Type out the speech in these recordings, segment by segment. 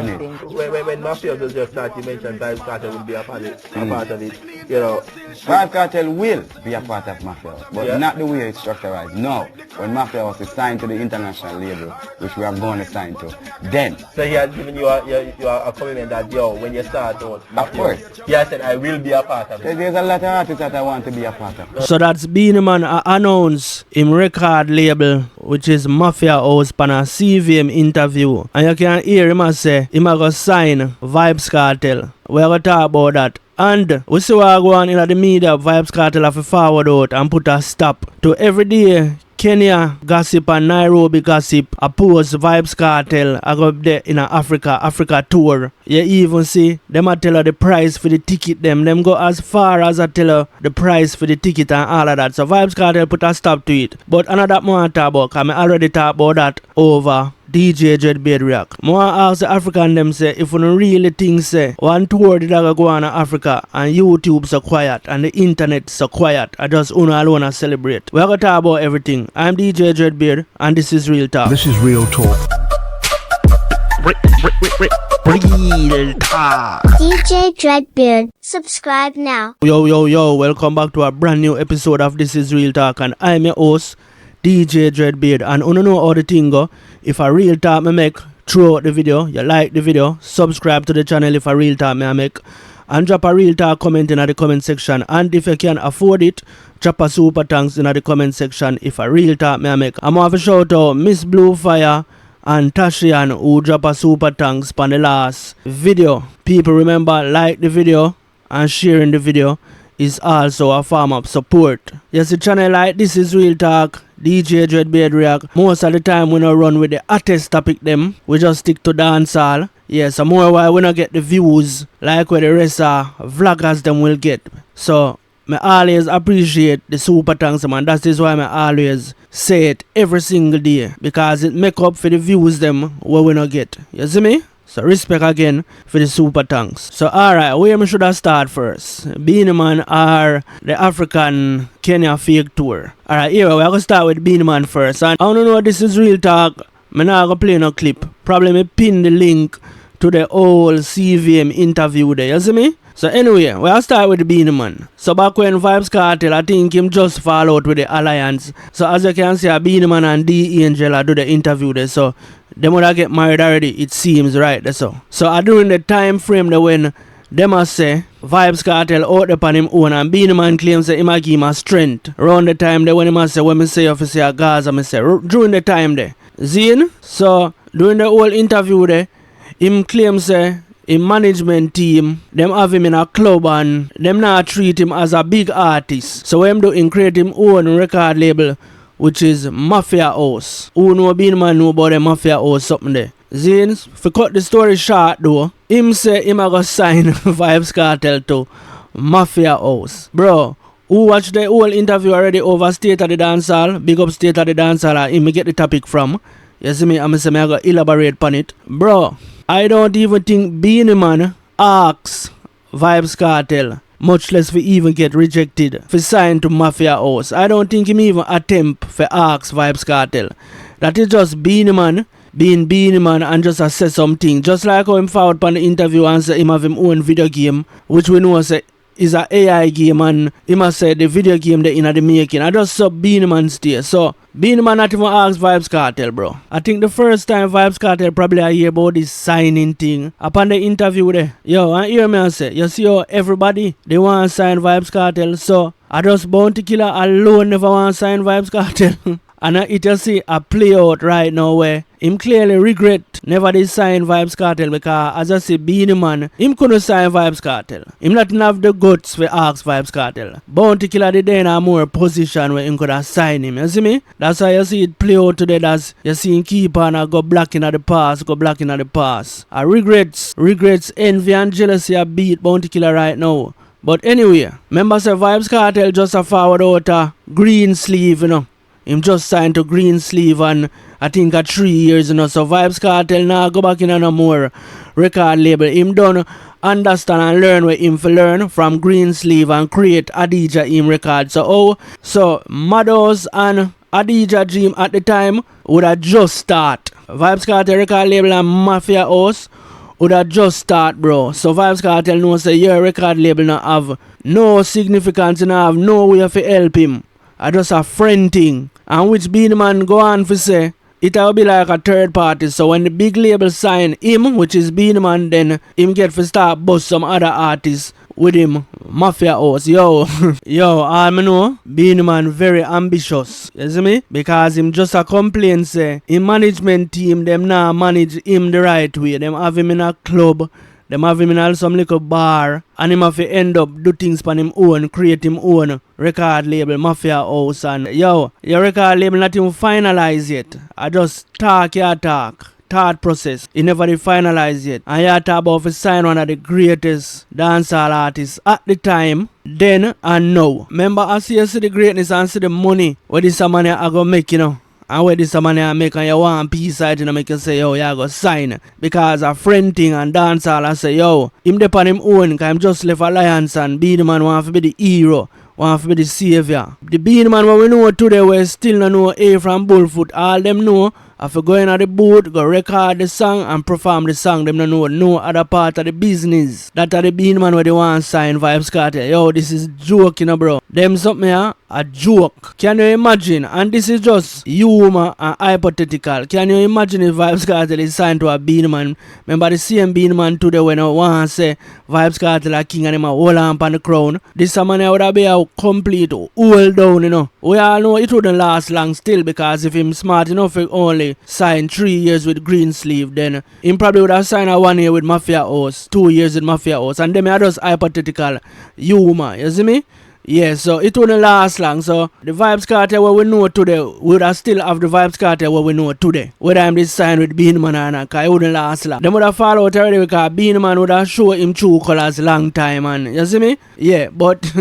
When Mafia was just started, you mentioned Vybz Kartel will be a part of it. You know, Vybz Kartel will be a part of Mafia House, but not the way it's structured. No, when Mafia House is signed to the international label, which we are going to sign to, then. So he has given you a commitment that, yo, when you start out, of course. He has said, I will be a part of it. There's a lot of artists that I want to be a part of. So that's Beenie Man announced him record label, which is Mafia House, pan a CVM interview. And you can hear him say, him a go sign Vybz Kartel. We are going to talk about that. And we see what go on in the media, Vybz Kartel have to forward out and put a stop to everyday Kenya gossip and Nairobi gossip. Oppose Vybz Kartel. I go there in a Africa tour. You even see them a tell her the price for the ticket. Them go as far as I tell her the price for the ticket and all of that. So Vybz Kartel put a stop to it. But another more talk about, because I already talked about that over DJ Dreadbeard React. More ask the African them say, if you don't really think say, one tour did I go on to Africa and YouTube so quiet and the internet so quiet, I just uno alone and celebrate. We're going to talk about everything. I'm DJ Dreadbeard and this is Real Talk. This is Real Talk. Real Talk. DJ Dreadbeard, subscribe now. Yo, welcome back to a brand new episode of This is Real Talk and I'm your host, DJ Dreadbeard, and you know how the thing go. If a real talk me make, throw out the video, you like the video, subscribe to the channel if a real talk me make, and drop a real talk comment in the comment section. And if you can afford it, drop a super thanks in the comment section if a real talk me make. I'm going to shout out Miss Bluefire and Tashian who drop a super thanks on the last video. People remember, like the video and sharing the video is also a form of support. Yes, the channel like This is Real Talk, DJ Dreadbeard React. Most of the time we don't run with the hottest topic them. We just stick to dancehall. Yes, so more while we don't get the views like where the rest of vloggers them will get. So I always appreciate the super thanks man. That is why I always say it every single day. Because it make up for the views them where we don't get. You see me? So respect again for the super thanks. So alright, where we should I start first? Beenie Man or the African Kenya fake tour? Alright, here we are going to start with Beenie Man first. And I don't know this is Real Talk. I'm not going to play no clip. Probably me pin the link to the whole CVM interview there. You see me? So anyway, we'll start with the Beenie Man. So back when Vybz Kartel, I think him just fall out with the alliance. So as you can see, Beenie Man and D Angel do the interview there. So them would get married already, it seems, right? So during the time frame that when them a say Vybz Kartel out upon him own and Beenie Man claims that him a give him a strength. Around the time there when him a say, when me say if you say a Gaza, me say during the time there. Zine? So during the whole interview there, him claims say him management team, them have him in a club and them not treat him as a big artist. So him do him create him own record label, which is Mafia House. Who know Beenie Man know about the Mafia House something there. Zane, for cut the story short though, him say him a go sign Vybz Kartel to Mafia House. Bro, who watched the whole interview already over State of the Dancehall, big up State of the Dancehall, him get the topic from. You see me, I'm say me I go elaborate on it. Bro, I don't even think Beenie Man asks Vybz Kartel, much less for even get rejected for sign to Mafia House. I don't think him even attempt for ask Vybz Kartel. That is just Beenie Man being Beenie Man and just say something. Just like how him forward on the interview and say him have him own video game, which we know say is a AI game and he must say the video game they in the making. I just saw Beenie Man stay. So Beenie Man not even ask Vybz Kartel, bro. I think the first time Vybz Kartel probably I hear about this signing thing upon the interview there. Yo, and hear me and say, you see how everybody they want to sign Vybz Kartel. So I just Bounty Killer alone never want to sign Vybz Kartel. And it just see a play out right now where him clearly regret never did sign Vybz Kartel because as I say Beenie Man, him couldn't sign Vybz Kartel. Him not have the guts to ask Vybz Kartel. Bounty Killer did in a more position where him could have signed him. You see me? That's why you see it play out today. That's you see him keep on and go blocking at the pass, I regrets, envy and jealousy a beat Bounty Killer right now. But anyway, remember say Vybz Kartel just a forward out a green sleeve, you know. Him just signed to green sleeve and I think 3 years, you know. So Vybz Kartel now go back in on no more record label. Him done understand and learn what him for learn from green sleeve and create Adija him record. So Madhouse and Adija Dream at the time would have just start. Vybz Kartel record label and Mafia House would have just start, bro. So Vybz Kartel know say your record label not have no significance, and have no way to help him. I just a friend thing. And which Beenie Man go on for say it will be like a third party. So when the big label sign him, which is Beenie Man, then him get to start bust some other artists with him, Mafia House. Yo, yo, all me know, Beenie Man very ambitious. You see me? Because him just a complain say, him management team, them now manage him the right way. Them have him in a club, them have him in some little bar, and him have to end up do things for him own, create him own record label, Mafia House. And yo, your record label not even finalized yet. I just talk your talk. Thought process. It never finalized yet. And you talk about to sign one of the greatest dancehall artists at the time, then and now. Remember, I see the greatness and see the money where this money I go make, you know. And where this money I make, and you want peace out, you know, make you say, yo, you go sign. Because a friend thing and dancehall, I say, yo, him depend him own, because him just left Alliance and Beenie Man want to be the hero. Want to be the savior. The Beenie Man what we know today, we still don't know A from Bullfoot. All them know, if you go in at the booth, go record the song and perform the song, them don't know no other part of the business. That are the Beenie Man where they want to sign Vybz Kartel. Yo, this is joke, you know, bro. Them something here, a joke. Can you imagine? And this is just humor and hypothetical. Can you imagine if Vybz Kartel is signed to a Beenie Man? Remember the same Beenie Man today when I want to say Vybz Kartel a king and him a hold on the crown. This man would have been a complete hold down, you know. We all know it wouldn't last long still, because if him smart enough to only sign 3 years with Green Sleeve, then him probably would have signed a 1 year with Mafia House, 2 years with Mafia House, and them are just hypothetical humor, you see me? Yeah, so it wouldn't last long. So the Vybz Kartel what we know today, we would have still have the Vybz Kartel what we know today. Whether I'm this signed with Beenie Man or not, because it wouldn't last long. Them would have fall out already, because Beenie Man would have show him true colors long time, and you see me? Yeah, but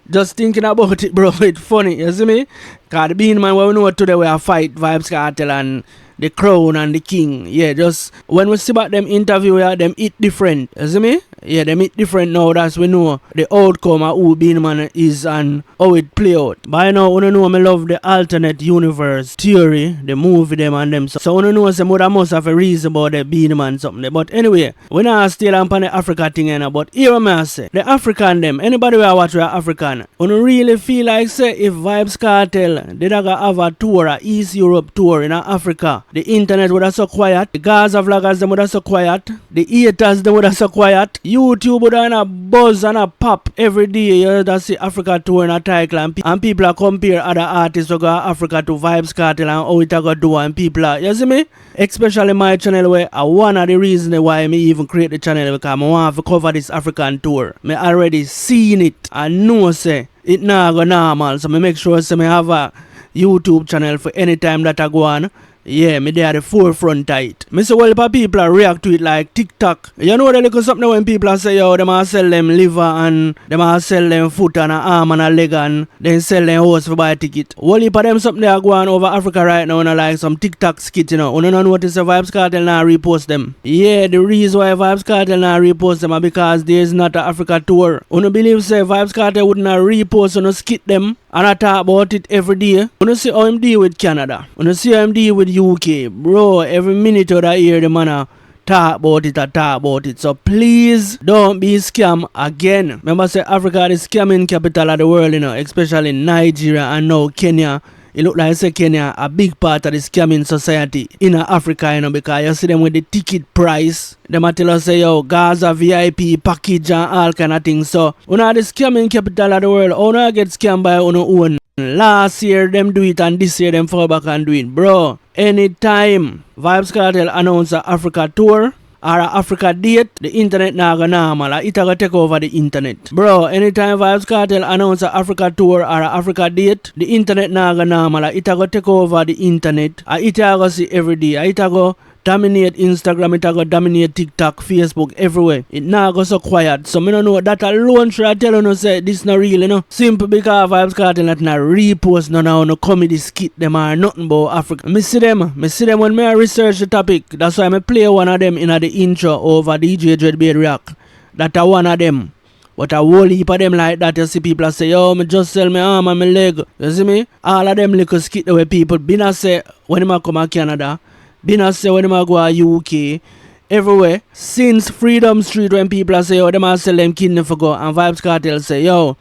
just thinking about it, bro, it's funny, you see me? Because the Beenie Man what we know today, we have fight Vybz Kartel and the crown and the king. Yeah, just when we see about them interview, yeah, them eat different. You see me? Yeah, them eat different now. That's we know the outcome of who Beenie Man is and how it play out. By now, you know me love the alternate universe theory, the movie them and them. So you know some must have a reason about the Beenie Man something. But anyway, we not still on the Africa thing, but here I say, the African them, anybody who watch the African, you really feel like say if Vybz Kartel did have a tour, a East Europe tour in Africa, the internet would have so quiet, the Gaza vloggers them would have so quiet, the haters them would have so quiet, YouTube would have a buzz and a pop every day. You just see Africa tour in a title, and people are compare other artists who go Africa to Vybz Kartel and how it go do, and people are, you see me? Especially my channel where one of the reasons why me even create the channel, because I want to cover this African tour. Me already seen it and know say it not go normal, so me make sure say me have a YouTube channel for any time that I go on. Yeah, me there at the forefront tight. Me say well if people react to it like TikTok. You know the little something when people say yo, them a sell them liver and them a sell them foot and a arm and a leg and then sell them horse for buy a ticket. Well if them something they are going over Africa right now, and like some TikTok skit, you know. You don't notice the Vybz Kartel now repost them. Yeah, the reason why Vybz Kartel now repost them is because there is not an Africa tour. You don't believe say Vybz Kartel would not repost and skit them and I talk about it every day. You don't see how him deal with Canada. You don't see how him deal with UK. Bro, every minute of that year the man talk about it. So please don't be scam again. Remember say Africa is the scamming capital of the world, you know, especially Nigeria and now Kenya. It look like say Kenya a big part of the scamming society in Africa, you know, because you see them with the ticket price. Them a tell us say yo, Gaza VIP package and all kind of things. So when the scamming capital of the world, how get scammed by your own. Last year them do it and this year them fall back and do it. Bro, anytime Vybz Kartel announce a Africa tour or a Africa date, the internet now go normal. It go take over the internet. Bro, anytime Vybz Kartel announce a Africa tour or a Africa date, the internet now go normal. It go take over the internet. It go see every day. It go dominate Instagram, it go dominate TikTok, Facebook, everywhere. It now go so quiet. So me don't know that alone should I tell you say this not real, you know. Simple because Vybz Kartel not repost no comedy skit them or nothing about Africa. Me see them when me research the topic. That's why I play one of them in the intro over DJ Dreadbeard React. That one of them. But a whole heap of them like that, you see people say, yo, me just sell my arm and my leg. You see me? All of them little skit the way people been say when I come to Canada. Beenie say when I go to UK, everywhere. Since Freedom Street when people are say, yo, them are sell them kidney for go, and Vybz Kartel say, yo,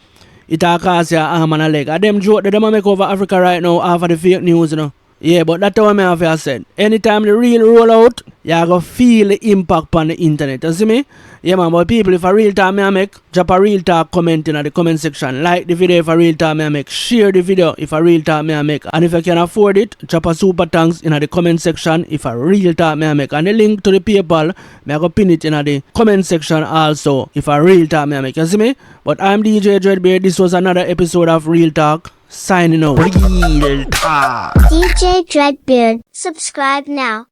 it a cost your arm and a leg. And them joke that them a make over Africa right now after the fake news, you know. Yeah, but that's what I have to say. Anytime the real roll out, you go feel the impact on the internet. You see me? Yeah, man, but people, if a real talk me I make, drop a real talk comment in the comment section. Like the video if a real talk me I make. Share the video if a real talk me I make. And if you can afford it, drop a super thanks in the comment section if a real talk me I make. And the link to the PayPal, me I go pin it in the comment section also if a real talk me I make. You see me? But I'm DJ Dreadbeard. This was another episode of Real Talk. Signing out. Real Talk. DJ Dreadbeard. Subscribe now.